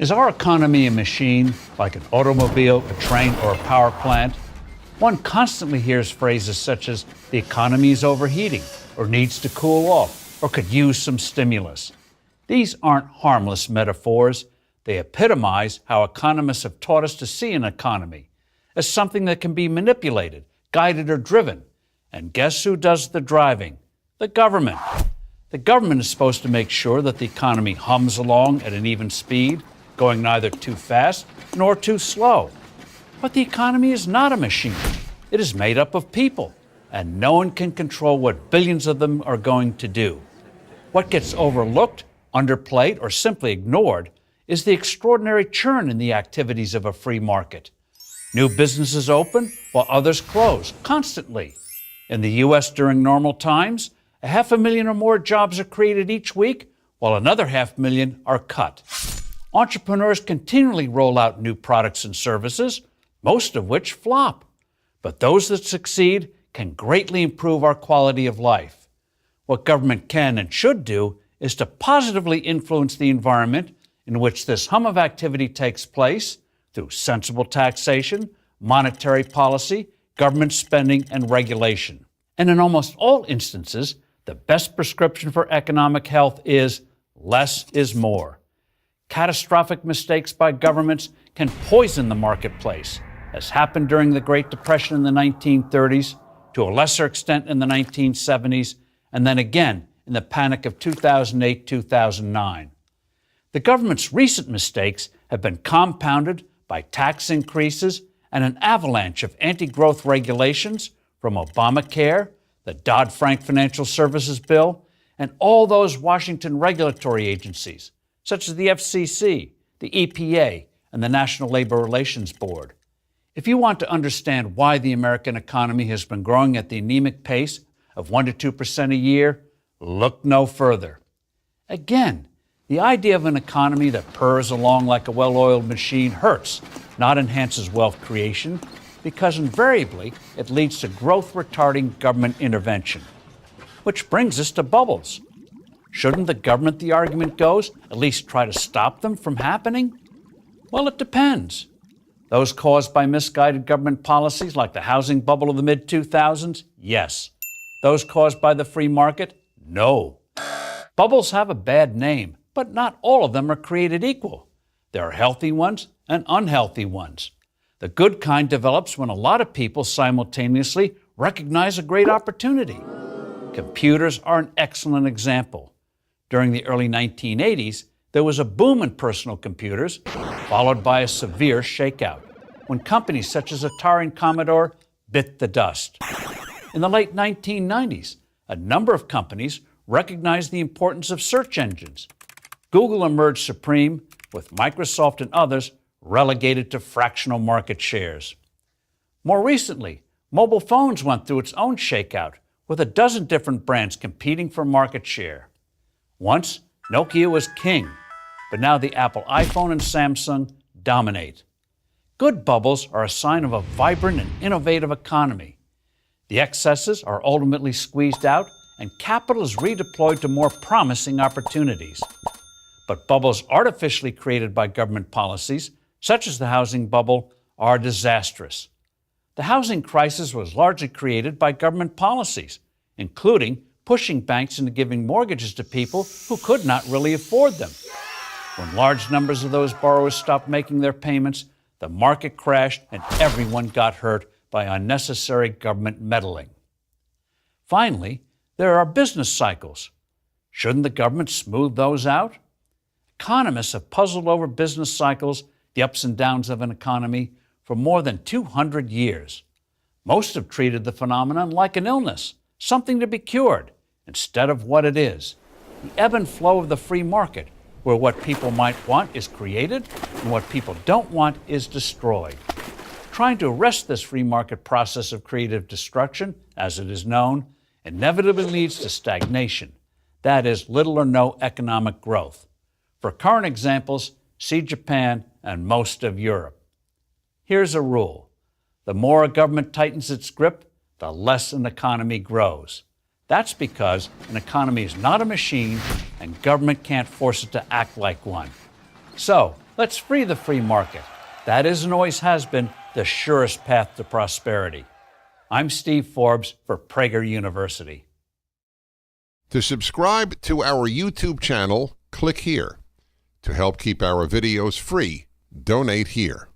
Is our economy a machine, like an automobile, a train, or a power plant? One constantly hears phrases such as, the economy is overheating, or needs to cool off, or could use some stimulus. These aren't harmless metaphors. They epitomize how economists have taught us to see an economy, as something that can be manipulated, guided, or driven. And guess who does the driving? The government. The government is supposed to make sure that the economy hums along at an even speed, going neither too fast nor too slow. But the economy is not a machine. It is made up of people, and no one can control what billions of them are going to do. What gets overlooked, underplayed, or simply ignored is the extraordinary churn in the activities of a free market. New businesses open while others close constantly. In the U.S. during normal times, 500,000 or more jobs are created each week, while another 500,000 are cut. Entrepreneurs continually roll out new products and services, most of which flop. But those that succeed can greatly improve our quality of life. What government can and should do is to positively influence the environment in which this hum of activity takes place through sensible taxation, monetary policy, government spending, and regulation. And in almost all instances, the best prescription for economic health is less is more. Catastrophic mistakes by governments can poison the marketplace, as happened during the Great Depression in the 1930s, to a lesser extent in the 1970s, and then again in the panic of 2008-2009. The government's recent mistakes have been compounded by tax increases and an avalanche of anti-growth regulations from Obamacare, the Dodd-Frank Financial Services Bill, and all those Washington regulatory agencies, such as the FCC, the EPA, and the National Labor Relations Board. If you want to understand why the American economy has been growing at the anemic pace of 1% to 2% a year, look no further. Again, the idea of an economy that purrs along like a well-oiled machine hurts, not enhances wealth creation, because invariably it leads to growth-retarding government intervention. Which brings us to bubbles. Shouldn't the government, the argument goes, at least try to stop them from happening? Well, it depends. Those caused by misguided government policies like the housing bubble of the mid-2000s? Yes. Those caused by the free market? No. Bubbles have a bad name, but not all of them are created equal. There are healthy ones and unhealthy ones. The good kind develops when a lot of people simultaneously recognize a great opportunity. Computers are an excellent example. During the early 1980s, there was a boom in personal computers, followed by a severe shakeout, when companies such as Atari and Commodore bit the dust. In the late 1990s, a number of companies recognized the importance of search engines. Google emerged supreme, with Microsoft and others relegated to fractional market shares. More recently, mobile phones went through its own shakeout, with a dozen different brands competing for market share. Once, Nokia was king, but now the Apple iPhone and Samsung dominate. Good bubbles are a sign of a vibrant and innovative economy. The excesses are ultimately squeezed out, and capital is redeployed to more promising opportunities. But bubbles artificially created by government policies, such as the housing bubble, are disastrous. The housing crisis was largely created by government policies, including pushing banks into giving mortgages to people who could not really afford them. When large numbers of those borrowers stopped making their payments, the market crashed and everyone got hurt by unnecessary government meddling. Finally, there are business cycles. Shouldn't the government smooth those out? Economists have puzzled over business cycles, the ups and downs of an economy, for more than 200 years. Most have treated the phenomenon like an illness, something to be cured, instead of what it is, the ebb and flow of the free market, where what people might want is created and what people don't want is destroyed. Trying to arrest this free market process of creative destruction, as it is known, inevitably leads to stagnation, that is, little or no economic growth. For current examples, see Japan and most of Europe. Here's a rule. The more a government tightens its grip, the less an economy grows. That's because an economy is not a machine and government can't force it to act like one. So, Let's free the free market. That is and always has been the surest path to prosperity. I'm Steve Forbes for Prager University. To subscribe to our YouTube channel, click here. To help keep our videos free, donate here.